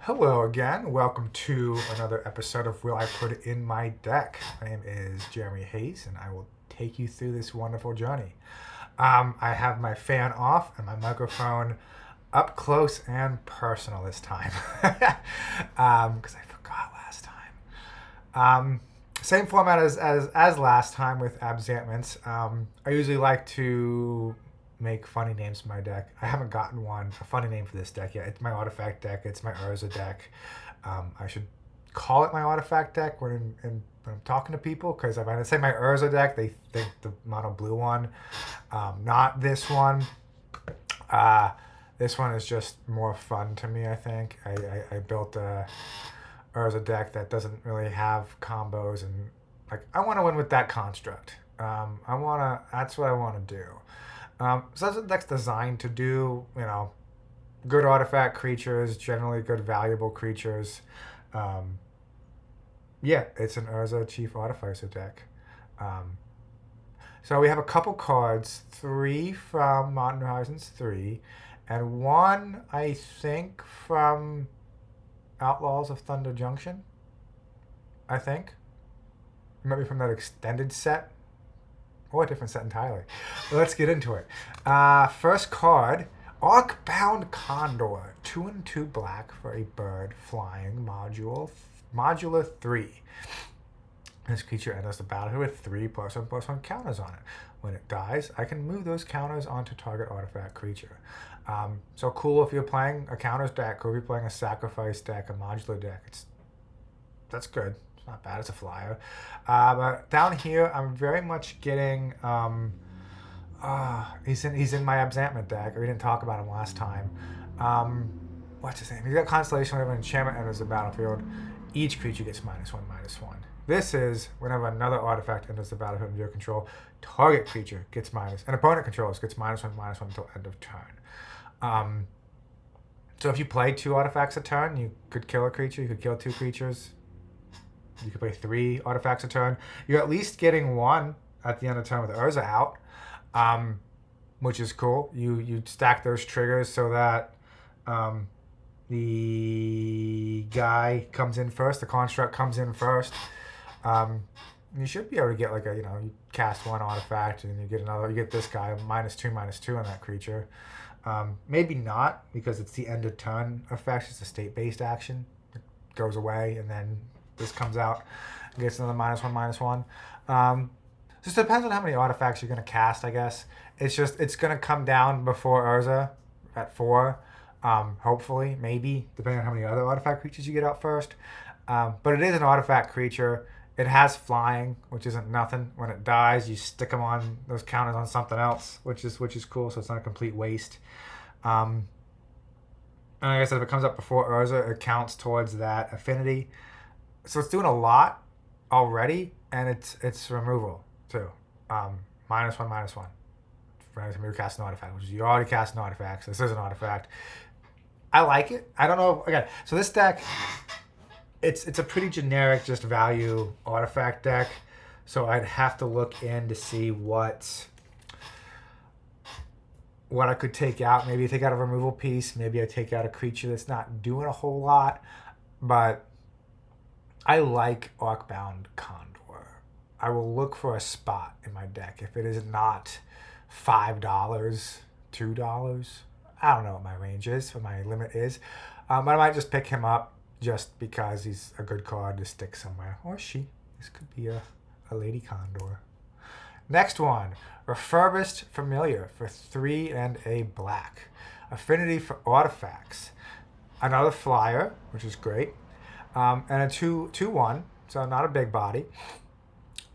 Hello again. Welcome to another episode of Will I Put It in My Deck. My name is Jeremy Hayes, and I will take you through this wonderful journey. I have my fan off and my microphone up close and personal this time, because I forgot last time. Same format as last time with absentments. I usually like to make funny names for my deck. I haven't gotten a funny name for this deck yet. It's my artifact deck. It's my Urza deck. I should call it my artifact deck when I'm talking to people, because if I say my Urza deck, they think the mono blue one. Not this one. This one is just more fun to me, I think. I built a Urza deck that doesn't really have combos, and I want to win with that construct. That's what I want to do. So that's what the deck's designed to do, good artifact creatures, generally good valuable creatures. It's an Urza Chief Artificer deck. So we have a couple cards, 3 from Modern Horizons 3, and 1, I think, from Outlaws of Thunder Junction, I think. Maybe from that extended set. Or a different set entirely. Let's get into it. First card, Arcbound Condor. 2 and 2 black for a bird flying modular 3. This creature enters the battlefield with 3+1/+1 counters on it. When it dies, I can move those counters onto target artifact creature. So cool if you're playing a counters deck, or if you're playing a sacrifice deck, a modular deck. That's good. Not bad. It's a flyer. But down here, I'm very much getting. He's in my Absentment deck. We didn't talk about him last time. What's his name? He's got Constellation. Whenever an enchantment enters the battlefield, each creature gets -1/-1. This is whenever another artifact enters the battlefield under your control, target creature gets an opponent controls gets -1/-1 until end of turn. So if you play 2 artifacts a turn, you could kill a creature. You could kill 2 creatures. You could play 3 artifacts a turn. You're at least getting 1 at the end of the turn with Urza out, which is cool. You stack those triggers so that the guy comes in first, the construct comes in first. You should be able to get you cast 1 artifact and you get this guy -2/-2 on that creature. Maybe not, because it's the end of turn effect. It's a state-based action. It goes away and then this comes out and gets another -1/-1. Just depends on how many artifacts you're going to cast, I guess. It's going to come down before Urza at 4. Hopefully, maybe, depending on how many other artifact creatures you get out first. But it is an artifact creature. It has flying, which isn't nothing. When it dies, you stick them on those counters on something else, which is cool, so it's not a complete waste. And like I said, if it comes up before Urza, it counts towards that affinity. So it's doing a lot already, and it's removal too. -1/-1. For anytime you cast an artifact, which is you already cast an artifact, so this is an artifact. I like it. I don't know. Again, so this deck, it's a pretty generic, just value artifact deck. So I'd have to look in to see what I could take out. Maybe I take out a removal piece. Maybe I take out a creature that's not doing a whole lot, but I like Arcbound Condor. I will look for a spot in my deck. If it is not $5, $2, I don't know what my range is, what my limit is. But I might just pick him up just because he's a good card to stick somewhere. Or she. This could be a Lady Condor. Next one, Refurbished Familiar for 3 and a black. Affinity for artifacts. Another flyer, which is great. And a 2/1, so not a big body.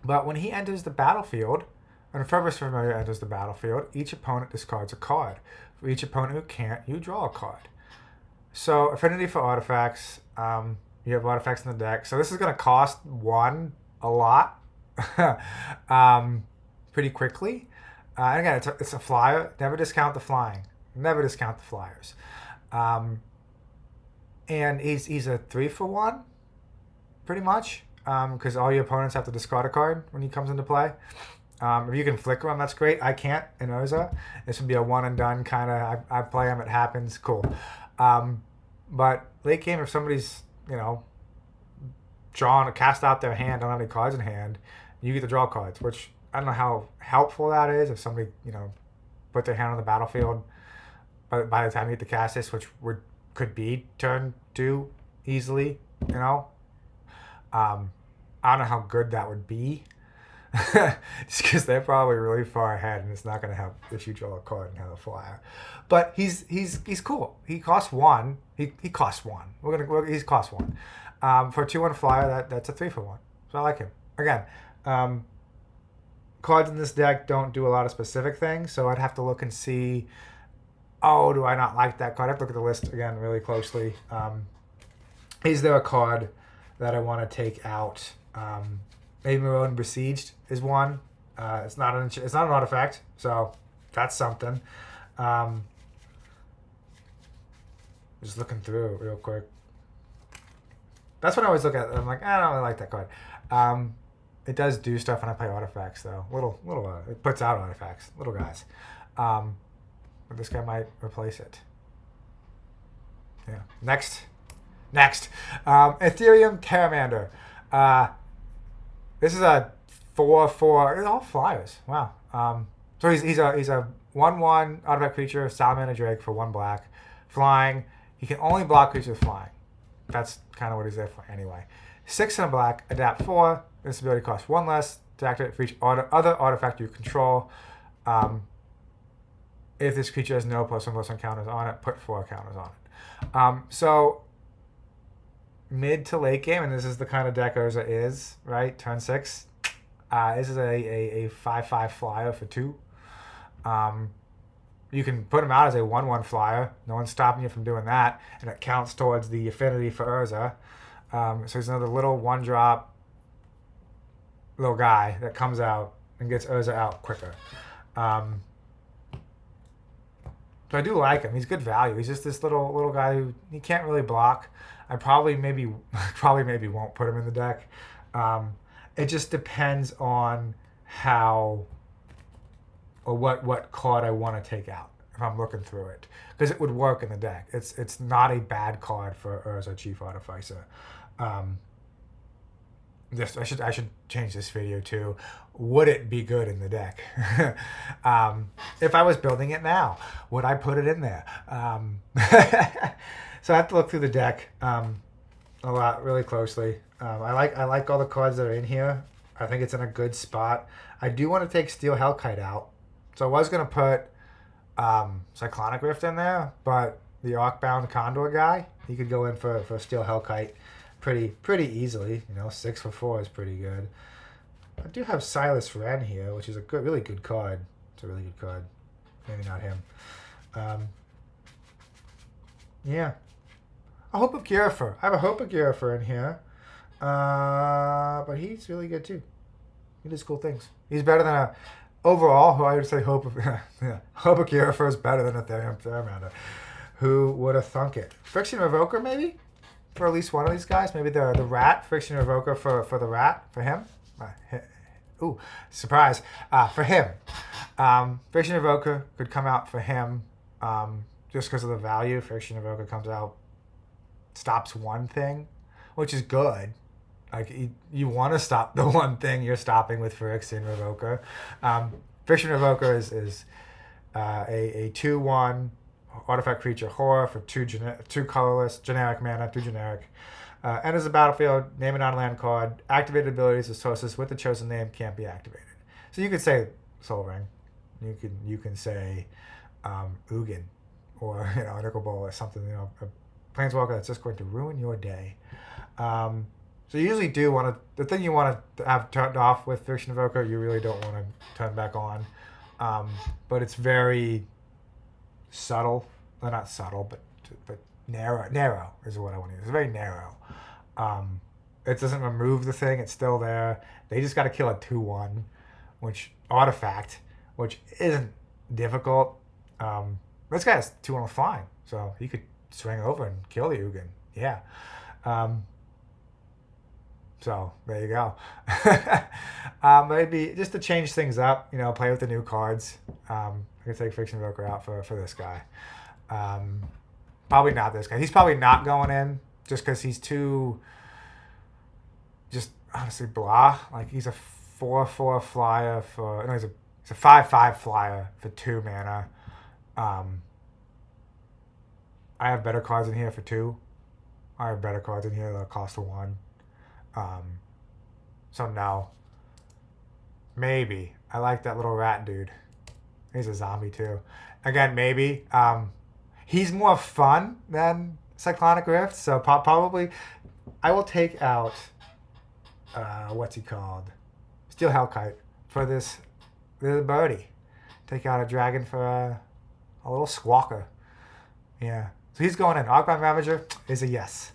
But when he enters the battlefield, when a Refurbished Familiar enters the battlefield, each opponent discards a card. For each opponent who can't, you draw a card. So affinity for artifacts, you have artifacts in the deck. So this is going to cost 1 a lot, pretty quickly. And again, it's a flyer. Never discount the flying. Never discount the flyers. And he's a 3-for-1, pretty much, because all your opponents have to discard a card when he comes into play. If you can flicker him, that's great. I can't in Urza. This would be a one and done kind of. I play him, it happens. Cool. But late game, if somebody's, you know, drawn or cast out their hand, don't have any cards in hand, you get to draw cards, which I don't know how helpful that is. If somebody, you know, put their hand on the battlefield, but by the time you get to cast this, which could be turn 2 easily, you know, I don't know how good that would be. Just because they're probably really far ahead, and it's not going to help if you draw a card and have a flyer. But he's cool. He costs 1. He costs 1. He's cost 1. For a 2/1 flyer, that's a 3 for 1. So I like him. Again, cards in this deck don't do a lot of specific things, so I'd have to look and see. Oh, do I not like that card? I have to look at the list again really closely. Is there a card that I want to take out? Maybe Marauder Besieged is one. It's not an artifact, so that's something. Just looking through real quick. That's what I always look at. I'm like, I don't really like that card. It does do stuff when I play artifacts, though. It puts out artifacts, little guys. But this guy might replace it. Yeah. Next. Ethereum Terramander. This is a 4/4. It's all flyers. Wow. So he's a 1/1 artifact creature, Salamander Drake for 1 black, flying. He can only block creatures flying. That's kind of what he's there for anyway. 6 in a black, adapt 4. This ability costs 1 less to activate for each other artifact you control. If this creature has no +1/+1 counters on it, put 4 counters on it. So mid to late game, and this is the kind of deck Urza is, right? Turn 6. This is a 5/5 flyer for 2. You can put him out as a 1/1 flyer. No one's stopping you from doing that, and it counts towards the affinity for Urza. So he's another little 1-drop little guy that comes out and gets Urza out quicker. So I do like him. He's good value. He's just this little guy who he can't really block. I probably maybe won't put him in the deck. It just depends on how or what card I want to take out if I'm looking through it, because it would work in the deck. It's not a bad card for Urza Chief Artificer. I should change this video to, would it be good in the deck? If I was building it now, would I put it in there? So I have to look through the deck a lot, really closely. I like all the cards that are in here. I think it's in a good spot. I do want to take Steel Hellkite out. So I was going to put Cyclonic Rift in there, but the Arcbound Condor guy, he could go in for Steel Hellkite pretty easily. 6 for 4 is pretty good. I do have Silas Wren here, which is a really good card. It's a really good card. Maybe not him. Yeah. A Hope of Girifer. I have a Hope of Girifer in here. But he's really good too. He does cool things. He's better than overall, I would say Hope of Girifer is better than Ethereum Terramander. Who would have thunk it? Friction Revoker, maybe? For at least one of these guys. Maybe the Rat. Friction Revoker for the Rat. For him. Ooh, surprise. For him. Friction Revoker could come out for him just because of the value. Friction Revoker comes out, stops one thing, which is good. Like, you want to stop the one thing you're stopping with Friction Revoker. Friction Revoker is a 2/1 artifact creature horror for 2 colorless, generic mana, 2 generic. Enters the battlefield, name an on-land card. Activated abilities of sources with the chosen name can't be activated. So you could say Soul Ring. You can say Ugin, or Nickel Bowl, or something. A Planeswalker that's just going to ruin your day. So you usually do want to, the thing you want to have turned off with Friction Evoker, you really don't want to turn back on. But it's very subtle. Well, not subtle, but narrow is what I want to use. It's very narrow. It doesn't remove the thing. It's still there. They just got to kill a 2/1, artifact, which isn't difficult. This guy has 2/1 flying, so he could swing over and kill the Ugin. Yeah. So there you go. Maybe just to change things up, play with the new cards. I could take Friction Evoker out for this guy. Probably not this guy. He's probably not going in just because he's too, just honestly, blah. Like, he's a 4/4 flyer for, no, he's a 5/5 flyer for 2 mana. I have better cards in here for 2. I have better cards in here that cost 1. So no. Maybe. I like that little rat dude. He's a zombie too. Again, maybe. He's more fun than Cyclonic Rift, so probably I will take out what's he called? Steel Hellkite for this birdie. Take out a dragon for a little squawker. Yeah. So he's going in. Arcbound Ravager is a yes.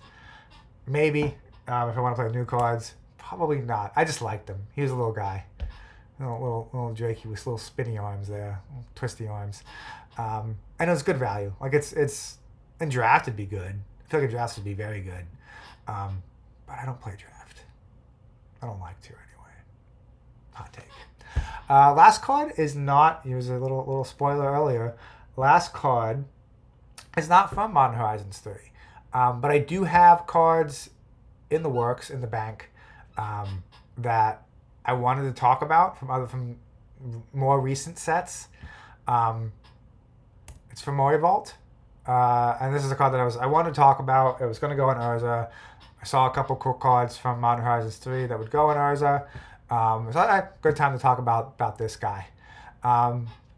Maybe if I want to play new cards. Probably not. I just liked him. He was a little guy. Little Drakey with little spinny arms there. Little twisty arms. And it was good value. Like, it's in draft it'd be good. I feel like in draft would be very good. But I don't play draft. I don't like to anyway. Hot take. Last card is not, it was a little spoiler earlier. Last card is not from Modern Horizons 3. But I do have cards in the works, in the bank, that I wanted to talk about from more recent sets. It's from Mori Vault. And this is a card that I wanted to talk about. It was going to go in Urza. I saw a couple cool cards from Modern Horizons 3 that would go in Urza. So I had a good time to talk about this guy.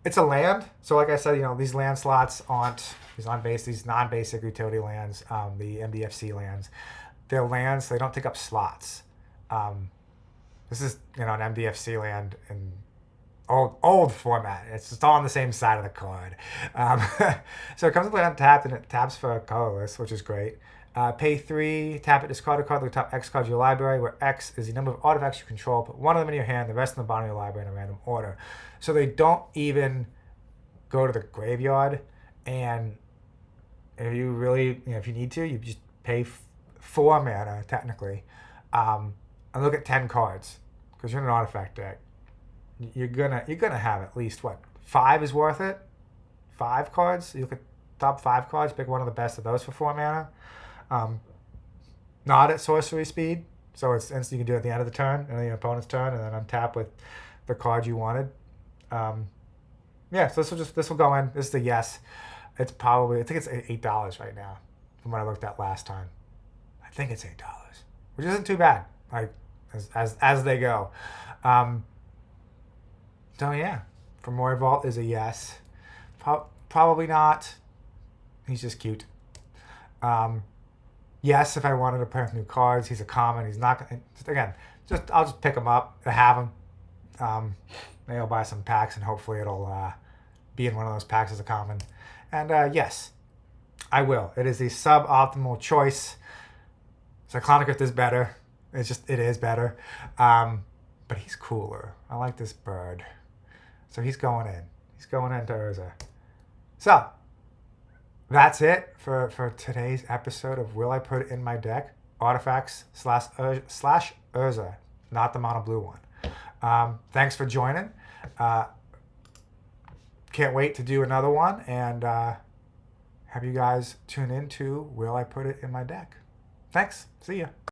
It's a land. So like I said, these land slots aren't these non-basic utility lands, the MDFC lands. They're lands, so they don't take up slots. This is, an MDFC land in old format. It's just all on the same side of the card. So it comes with untapped, and it taps for colorless, which is great. Pay 3, tap it, discard a card, look top X cards of your library, where X is the number of artifacts you control. Put one of them in your hand, the rest in the bottom of your library in a random order. So they don't even go to the graveyard. And if you really, if you need to, you just pay 4 mana, technically, and look at 10 cards. Because you're in an artifact deck. You're gonna have at least, 5 is worth it? 5 cards? You look at top 5 cards, pick one of the best of those for 4 mana. Not at sorcery speed, so it's instant. You can do it at the end of the turn, and then your opponent's turn, and then untap with the card you wanted. Yeah, so this will go in. This is a yes. It's probably, I think it's $8 right now, from what I looked at last time. I think it's $8, which isn't too bad. Like as they go. So yeah, from Mori Vault is a yes. Probably not. He's just cute. Yes, if I wanted to play with new cards, he's a common. He's not I'll just pick him up. I have him. Maybe I'll buy some packs, and hopefully it'll be in one of those packs as a common. And yes, I will. It is the suboptimal choice. Cyclonic Rift is better. It is better. But he's cooler. I like this bird. So he's going in. He's going into Urza. So that's it for today's episode of Will I Put It in My Deck? Artifacts slash Urza, not the mono blue one. Thanks for joining. Can't wait to do another one, and have you guys tune in to Will I Put It in My Deck? Thanks. See ya.